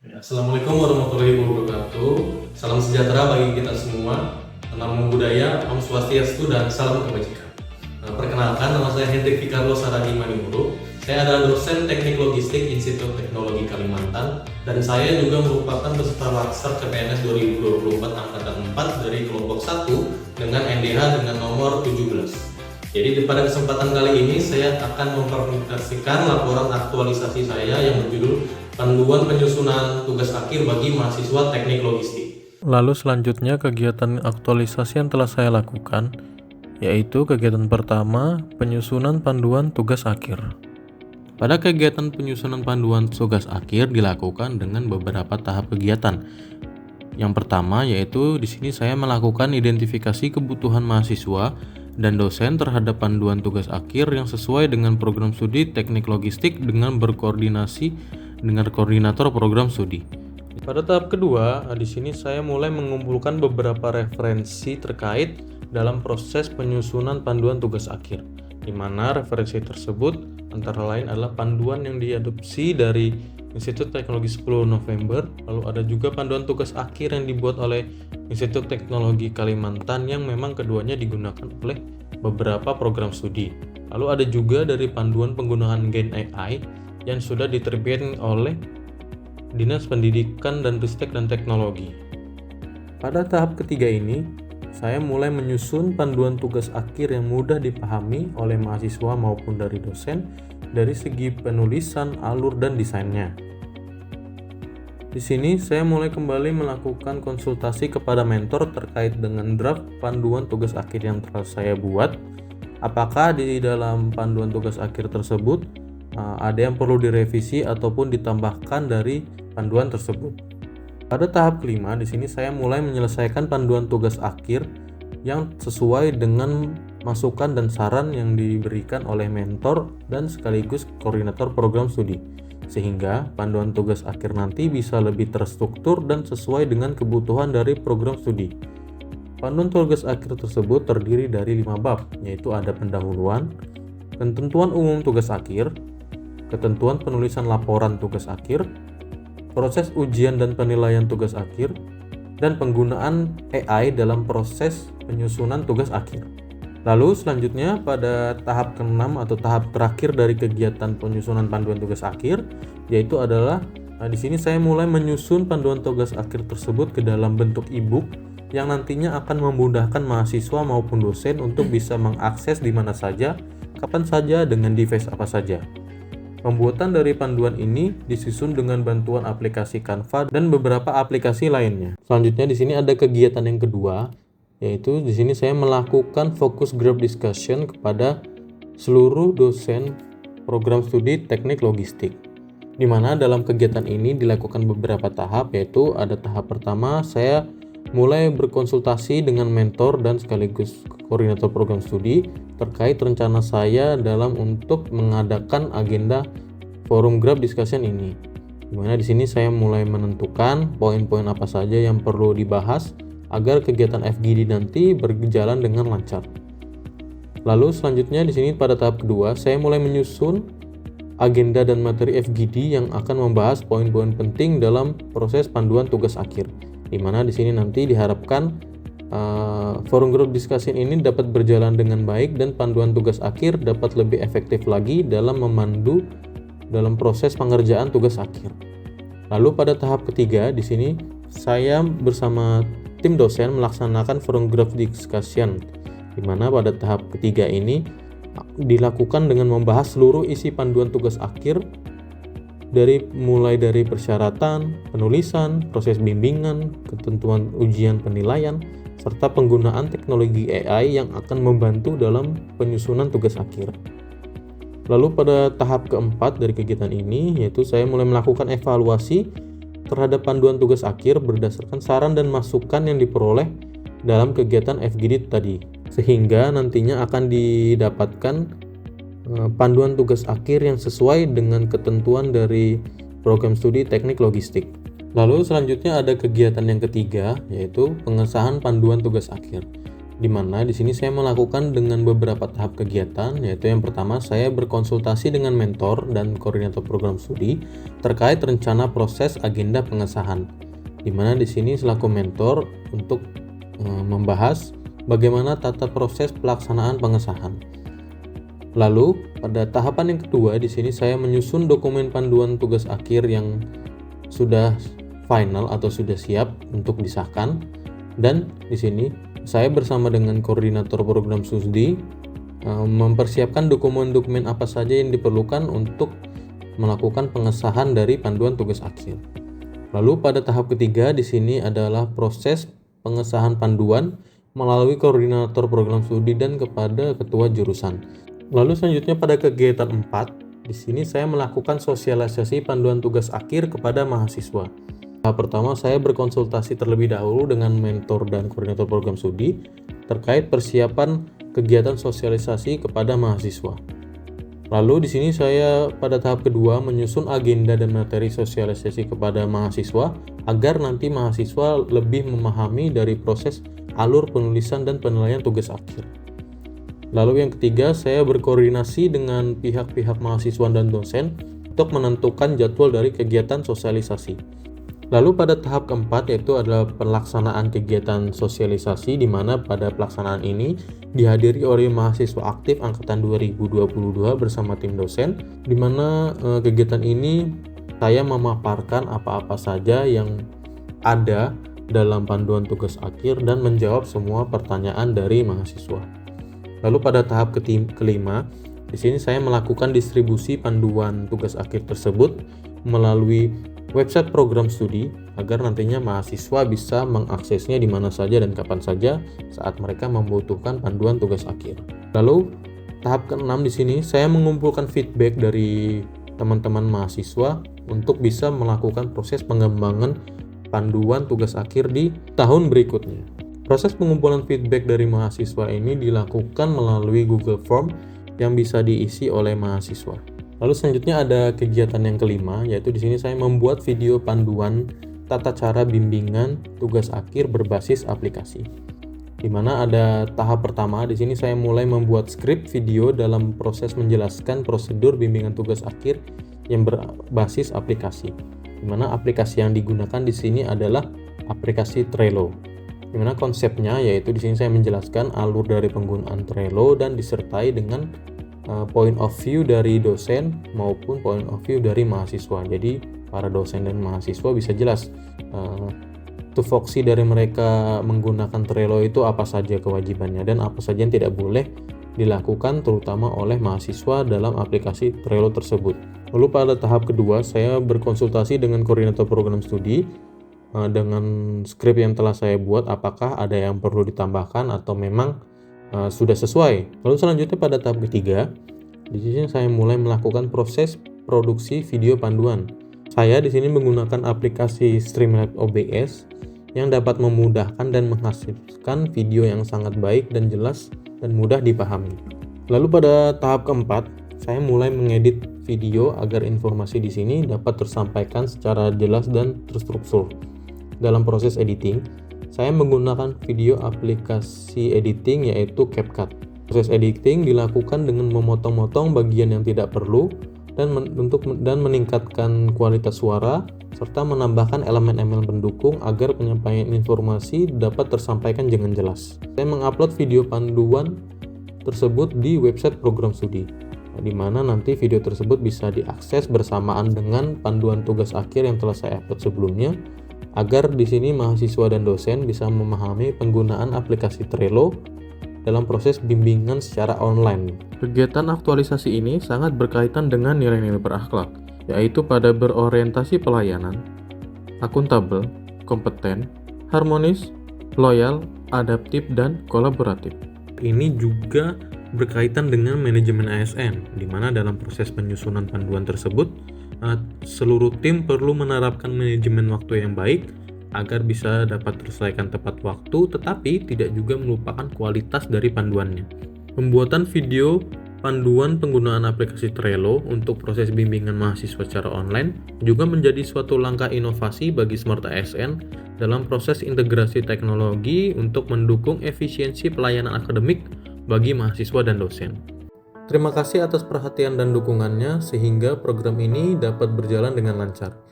Ya, Assalamualaikum warahmatullahi wabarakatuh. Salam sejahtera bagi kita semua. Namo Buddhaya, Om Swastiastu, dan salam kebajikan. Perkenalkan, nama saya Hendrik Fikarlo Saragi Manimuro. Saya adalah dosen Teknik Logistik Institut Teknologi Kalimantan, dan saya juga merupakan peserta Laksar CPNS 2024 Angkatan 4 dari kelompok 1 dengan NDH dengan nomor 17. Jadi pada kesempatan kali ini saya akan mempresentasikan laporan aktualisasi saya yang berjudul Panduan Penyusunan Tugas Akhir bagi Mahasiswa Teknik Logistik. Lalu selanjutnya kegiatan aktualisasi yang telah saya lakukan, yaitu kegiatan pertama, penyusunan panduan tugas akhir. Pada kegiatan penyusunan panduan tugas akhir dilakukan dengan beberapa tahap kegiatan. Yang pertama yaitu di sini saya melakukan identifikasi kebutuhan mahasiswa dan dosen terhadap panduan tugas akhir yang sesuai dengan program studi teknik logistik dengan berkoordinasi dengan koordinator program studi. Pada tahap kedua, di sini saya mulai mengumpulkan beberapa referensi terkait dalam proses penyusunan panduan tugas akhir, di mana referensi tersebut antara lain adalah panduan yang diadopsi dari Institut Teknologi 10 November, lalu ada juga panduan tugas akhir yang dibuat oleh Institut Teknologi Kalimantan yang memang keduanya digunakan oleh beberapa program studi. Lalu ada juga dari panduan penggunaan Gen AI yang sudah diterbitkan oleh Dinas Pendidikan dan Ristek dan Teknologi. Pada tahap ketiga ini, saya mulai menyusun panduan tugas akhir yang mudah dipahami oleh mahasiswa maupun dari dosen dari segi penulisan, alur, dan desainnya. Di sini saya mulai kembali melakukan konsultasi kepada mentor terkait dengan draft panduan tugas akhir yang telah saya buat. Apakah di dalam panduan tugas akhir tersebut ada yang perlu direvisi ataupun ditambahkan dari panduan tersebut. Pada tahap kelima, di sini saya mulai menyelesaikan panduan tugas akhir yang sesuai dengan masukan dan saran yang diberikan oleh mentor dan sekaligus koordinator program studi, sehingga panduan tugas akhir nanti bisa lebih terstruktur dan sesuai dengan kebutuhan dari program studi. Panduan tugas akhir tersebut terdiri dari 5 bab, yaitu ada pendahuluan, ketentuan umum tugas akhir, ketentuan penulisan laporan tugas akhir, proses ujian dan penilaian tugas akhir, dan penggunaan AI dalam proses penyusunan tugas akhir. Lalu selanjutnya pada tahap ke-6 atau tahap terakhir dari kegiatan penyusunan panduan tugas akhir, yaitu adalah di sini saya mulai menyusun panduan tugas akhir tersebut ke dalam bentuk e-book yang nantinya akan memudahkan mahasiswa maupun dosen untuk bisa mengakses di mana saja, kapan saja, dengan device apa saja. Pembuatan dari panduan ini disusun dengan bantuan aplikasi Canva dan beberapa aplikasi lainnya. Selanjutnya di sini ada kegiatan yang kedua, yaitu di sini saya melakukan focus group discussion kepada seluruh dosen program studi teknik logistik. Di mana dalam kegiatan ini dilakukan beberapa tahap, yaitu ada tahap pertama saya mulai berkonsultasi dengan mentor dan sekaligus koordinator program studi terkait rencana saya dalam untuk mengadakan agenda forum group discussion ini. Dimana di sini saya mulai menentukan poin-poin apa saja yang perlu dibahas agar kegiatan FGD nanti berjalan dengan lancar. Lalu selanjutnya di sini pada tahap kedua saya mulai menyusun agenda dan materi FGD yang akan membahas poin-poin penting dalam proses panduan tugas akhir. Di mana di sini nanti diharapkan forum group discussion ini dapat berjalan dengan baik dan panduan tugas akhir dapat lebih efektif lagi dalam memandu dalam proses pengerjaan tugas akhir. Lalu pada tahap ketiga di sini saya bersama tim dosen melaksanakan forum group discussion, di mana pada tahap ketiga ini dilakukan dengan membahas seluruh isi panduan tugas akhir mulai dari persyaratan, penulisan, proses bimbingan, ketentuan ujian penilaian, serta penggunaan teknologi AI yang akan membantu dalam penyusunan tugas akhir. Lalu pada tahap keempat dari kegiatan ini, yaitu saya mulai melakukan evaluasi terhadap panduan tugas akhir berdasarkan saran dan masukan yang diperoleh dalam kegiatan FGD tadi, sehingga nantinya akan didapatkan panduan tugas akhir yang sesuai dengan ketentuan dari program studi teknik logistik. Lalu selanjutnya ada kegiatan yang ketiga, yaitu pengesahan panduan tugas akhir, di mana di sini saya melakukan dengan beberapa tahap kegiatan, yaitu yang pertama saya berkonsultasi dengan mentor dan koordinator program studi terkait rencana proses agenda pengesahan, di mana di sini selaku mentor untuk membahas bagaimana tata proses pelaksanaan pengesahan. Lalu pada tahapan yang kedua di sini saya menyusun dokumen panduan tugas akhir yang sudah final atau sudah siap untuk disahkan, dan di sini saya bersama dengan koordinator program studi mempersiapkan dokumen-dokumen apa saja yang diperlukan untuk melakukan pengesahan dari panduan tugas akhir. Lalu pada tahap ketiga di sini adalah proses pengesahan panduan melalui koordinator program studi dan kepada ketua jurusan. Lalu selanjutnya pada kegiatan 4, di sini saya melakukan sosialisasi panduan tugas akhir kepada mahasiswa. Tahap pertama saya berkonsultasi terlebih dahulu dengan mentor dan koordinator program studi terkait persiapan kegiatan sosialisasi kepada mahasiswa. Lalu di sini saya pada tahap kedua menyusun agenda dan materi sosialisasi kepada mahasiswa agar nanti mahasiswa lebih memahami dari proses alur penulisan dan penilaian tugas akhir. Lalu yang ketiga, saya berkoordinasi dengan pihak-pihak mahasiswa dan dosen untuk menentukan jadwal dari kegiatan sosialisasi. Lalu pada tahap keempat yaitu adalah pelaksanaan kegiatan sosialisasi, di mana pada pelaksanaan ini dihadiri oleh mahasiswa aktif angkatan 2022 bersama tim dosen, di mana kegiatan ini saya memaparkan apa-apa saja yang ada dalam panduan tugas akhir dan menjawab semua pertanyaan dari mahasiswa. Lalu pada tahap kelima, di sini saya melakukan distribusi panduan tugas akhir tersebut melalui website program studi agar nantinya mahasiswa bisa mengaksesnya di mana saja dan kapan saja saat mereka membutuhkan panduan tugas akhir. Lalu tahap keenam di sini saya mengumpulkan feedback dari teman-teman mahasiswa untuk bisa melakukan proses pengembangan panduan tugas akhir di tahun berikutnya. Proses pengumpulan feedback dari mahasiswa ini dilakukan melalui Google Form yang bisa diisi oleh mahasiswa. Lalu selanjutnya ada kegiatan yang kelima, yaitu di sini saya membuat video panduan tata cara bimbingan tugas akhir berbasis aplikasi. Di mana ada tahap pertama, di sini saya mulai membuat skrip video dalam proses menjelaskan prosedur bimbingan tugas akhir yang berbasis aplikasi. Di mana aplikasi yang digunakan di sini adalah aplikasi Trello. Di mana konsepnya yaitu di sini saya menjelaskan alur dari penggunaan Trello dan disertai dengan point of view dari dosen maupun point of view dari mahasiswa. Jadi para dosen dan mahasiswa bisa jelas tupoksi dari mereka menggunakan Trello itu apa saja kewajibannya dan apa saja yang tidak boleh dilakukan terutama oleh mahasiswa dalam aplikasi Trello tersebut. Lalu pada tahap kedua saya berkonsultasi dengan koordinator program studi dengan skrip yang telah saya buat, apakah ada yang perlu ditambahkan atau memang sudah sesuai. Lalu selanjutnya pada tahap ketiga, di sini saya mulai melakukan proses produksi video panduan. Saya di sini menggunakan aplikasi Streamlabs OBS yang dapat memudahkan dan menghasilkan video yang sangat baik dan jelas dan mudah dipahami. Lalu pada tahap keempat, saya mulai mengedit video agar informasi di sini dapat tersampaikan secara jelas dan terstruktur. Dalam proses editing, saya menggunakan video aplikasi editing yaitu CapCut. Proses editing dilakukan dengan memotong-motong bagian yang tidak perlu dan meningkatkan kualitas suara serta menambahkan elemen-elemen pendukung agar penyampaian informasi dapat tersampaikan dengan jelas. Saya mengupload video panduan tersebut di website program studi, di mana nanti video tersebut bisa diakses bersamaan dengan panduan tugas akhir yang telah saya upload sebelumnya, agar di sini mahasiswa dan dosen bisa memahami penggunaan aplikasi Trello dalam proses bimbingan secara online. Kegiatan aktualisasi ini sangat berkaitan dengan nilai-nilai berakhlak, yaitu pada berorientasi pelayanan, akuntabel, kompeten, harmonis, loyal, adaptif, dan kolaboratif. Ini juga berkaitan dengan manajemen ASN, di mana dalam proses penyusunan panduan tersebut, seluruh tim perlu menerapkan manajemen waktu yang baik agar bisa dapat terselesaikan tepat waktu, tetapi tidak juga melupakan kualitas dari panduannya. Pembuatan video panduan penggunaan aplikasi Trello untuk proses bimbingan mahasiswa secara online juga menjadi suatu langkah inovasi bagi Smart ASN dalam proses integrasi teknologi untuk mendukung efisiensi pelayanan akademik bagi mahasiswa dan dosen. Terima kasih atas perhatian dan dukungannya sehingga program ini dapat berjalan dengan lancar.